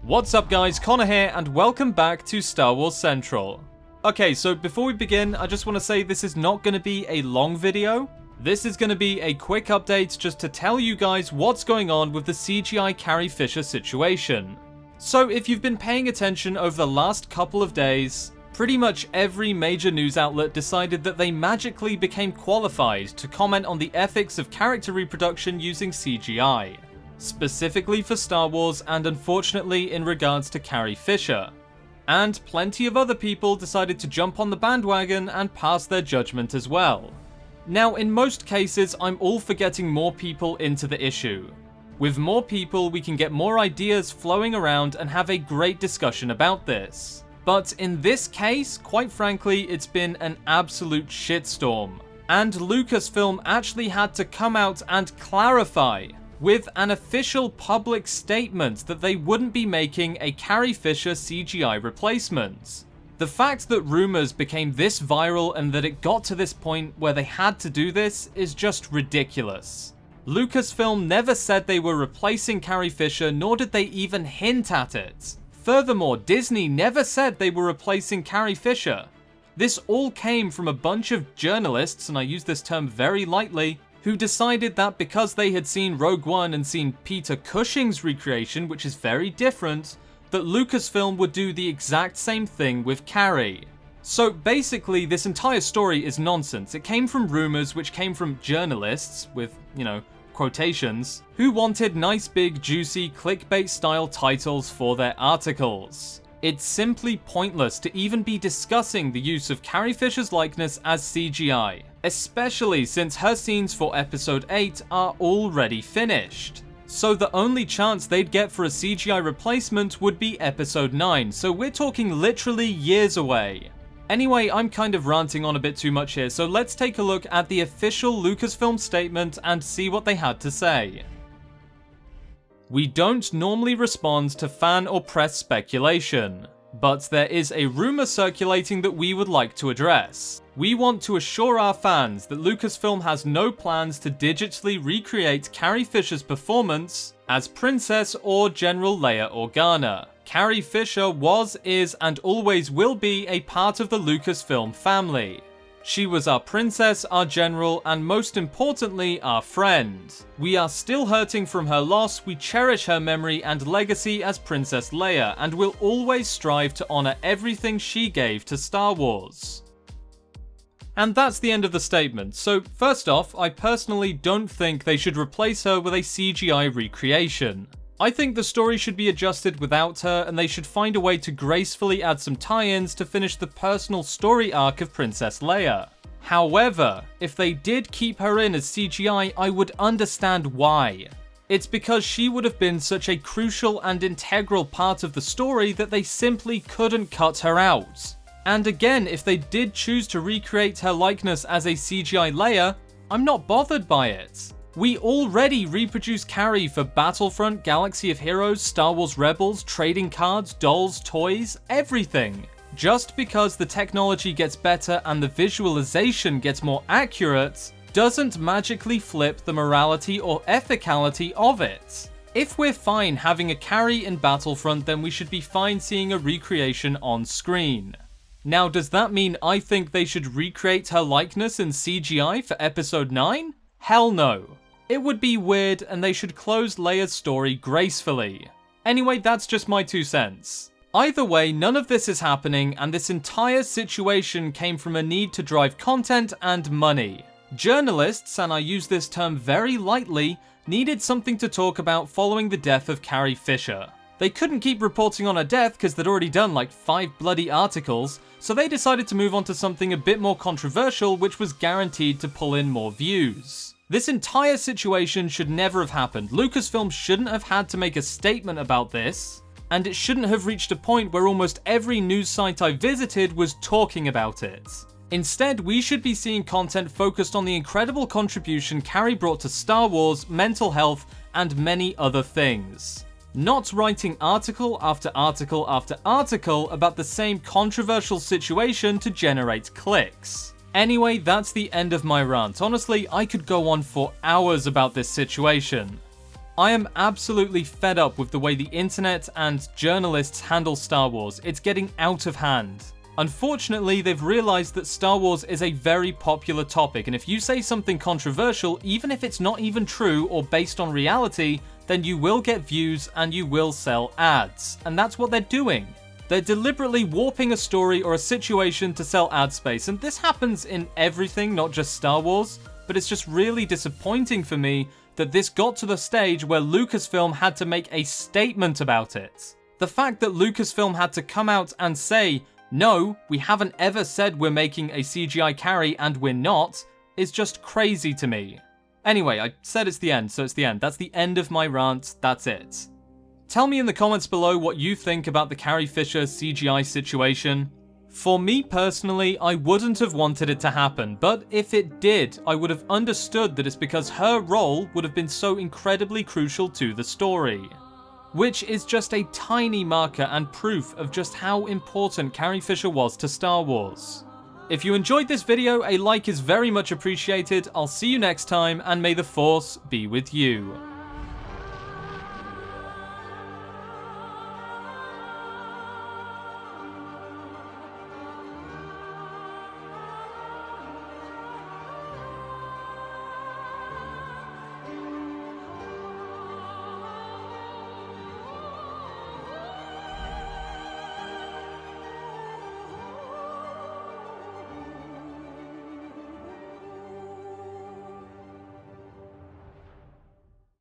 What's up guys, Connor here, and welcome back to Star Wars Central. Okay, so before we begin, I just want to say this is not going to be a long video. This is going to be a quick update just to tell you guys what's going on with the CGI Carrie Fisher situation. So if you've been paying attention over the last couple of days, pretty much every major news outlet decided that they magically became qualified to comment on the ethics of character reproduction using CGI. Specifically for Star Wars and unfortunately in regards to Carrie Fisher. And plenty of other people decided to jump on the bandwagon and pass their judgment as well. Now in most cases I'm all for getting more people into the issue. With more people we can get more ideas flowing around and have a great discussion about this. But in this case, quite frankly, it's been an absolute shitstorm. And Lucasfilm actually had to come out and clarify with an official public statement that they wouldn't be making a Carrie Fisher CGI replacement. The fact that Rumours became this viral and that it got to this point where they had to do this is just ridiculous. Lucasfilm never said they were replacing Carrie Fisher, nor did they even hint at it. Furthermore, Disney never said they were replacing Carrie Fisher. This all came from a bunch of journalists, and I use this term very lightly, who decided that because they had seen Rogue One and seen Peter Cushing's recreation, which is very different, that Lucasfilm would do the exact same thing with Carrie. So basically, this entire story is nonsense. It came from rumors, which came from journalists, with, quotations, who wanted nice big juicy clickbait style titles for their articles. It's simply pointless to even be discussing the use of Carrie Fisher's likeness as CGI, especially since her scenes for episode 8 are already finished. So the only chance they'd get for a CGI replacement would be episode 9, so we're talking literally years away. Anyway, I'm kind of ranting on a bit too much here, so let's take a look at the official Lucasfilm statement and see what they had to say. We don't normally respond to fan or press speculation, but there is a rumor circulating that we would like to address. We want to assure our fans that Lucasfilm has no plans to digitally recreate Carrie Fisher's performance as Princess or General Leia Organa. Carrie Fisher was, is, and always will be a part of the Lucasfilm family. She was our princess, our general, and most importantly, our friend. We are still hurting from her loss, we cherish her memory and legacy as Princess Leia, and will always strive to honor everything she gave to Star Wars. And that's the end of the statement. So first off, I personally don't think they should replace her with a CGI recreation. I think the story should be adjusted without her, and they should find a way to gracefully add some tie-ins to finish the personal story arc of Princess Leia. However, if they did keep her in as CGI, I would understand why. It's because she would have been such a crucial and integral part of the story that they simply couldn't cut her out. And again, if they did choose to recreate her likeness as a CGI Leia, I'm not bothered by it. We already reproduce Carrie for Battlefront, Galaxy of Heroes, Star Wars Rebels, trading cards, dolls, toys, everything. Just because the technology gets better and the visualization gets more accurate, doesn't magically flip the morality or ethicality of it. If we're fine having a Carrie in Battlefront, then we should be fine seeing a recreation on screen. Now, does that mean I think they should recreate her likeness in CGI for episode 9? Hell no. It would be weird, and they should close Leia's story gracefully. Anyway, that's just my 2 cents. Either way, none of this is happening, and this entire situation came from a need to drive content and money. Journalists, and I use this term very lightly, needed something to talk about following the death of Carrie Fisher. They couldn't keep reporting on her death because they'd already done like 5 bloody articles, so they decided to move on to something a bit more controversial, which was guaranteed to pull in more views. This entire situation should never have happened. Lucasfilm shouldn't have had to make a statement about this, and it shouldn't have reached a point where almost every news site I visited was talking about it. Instead, we should be seeing content focused on the incredible contribution Carrie brought to Star Wars, mental health, and many other things. Not writing article after article after article about the same controversial situation to generate clicks. Anyway, that's the end of my rant. Honestly, I could go on for hours about this situation. I am absolutely fed up with the way the internet and journalists handle Star Wars. It's getting out of hand. Unfortunately, they've realized that Star Wars is a very popular topic, and if you say something controversial, even if it's not even true or based on reality, then you will get views and you will sell ads. And that's what they're doing. They're deliberately warping a story or a situation to sell ad space, and this happens in everything, not just Star Wars, but it's just really disappointing for me that this got to the stage where Lucasfilm had to make a statement about it. The fact that Lucasfilm had to come out and say, no, we haven't ever said we're making a CGI Carrie and we're not, is just crazy to me. Anyway, I said it's the end, so it's the end. That's the end of my rant, that's it. Tell me in the comments below what you think about the Carrie Fisher CGI situation. For me personally, I wouldn't have wanted it to happen, but if it did, I would have understood that it's because her role would have been so incredibly crucial to the story. Which is just a tiny marker and proof of just how important Carrie Fisher was to Star Wars. If you enjoyed this video, a like is very much appreciated. I'll see you next time, and may the Force be with you.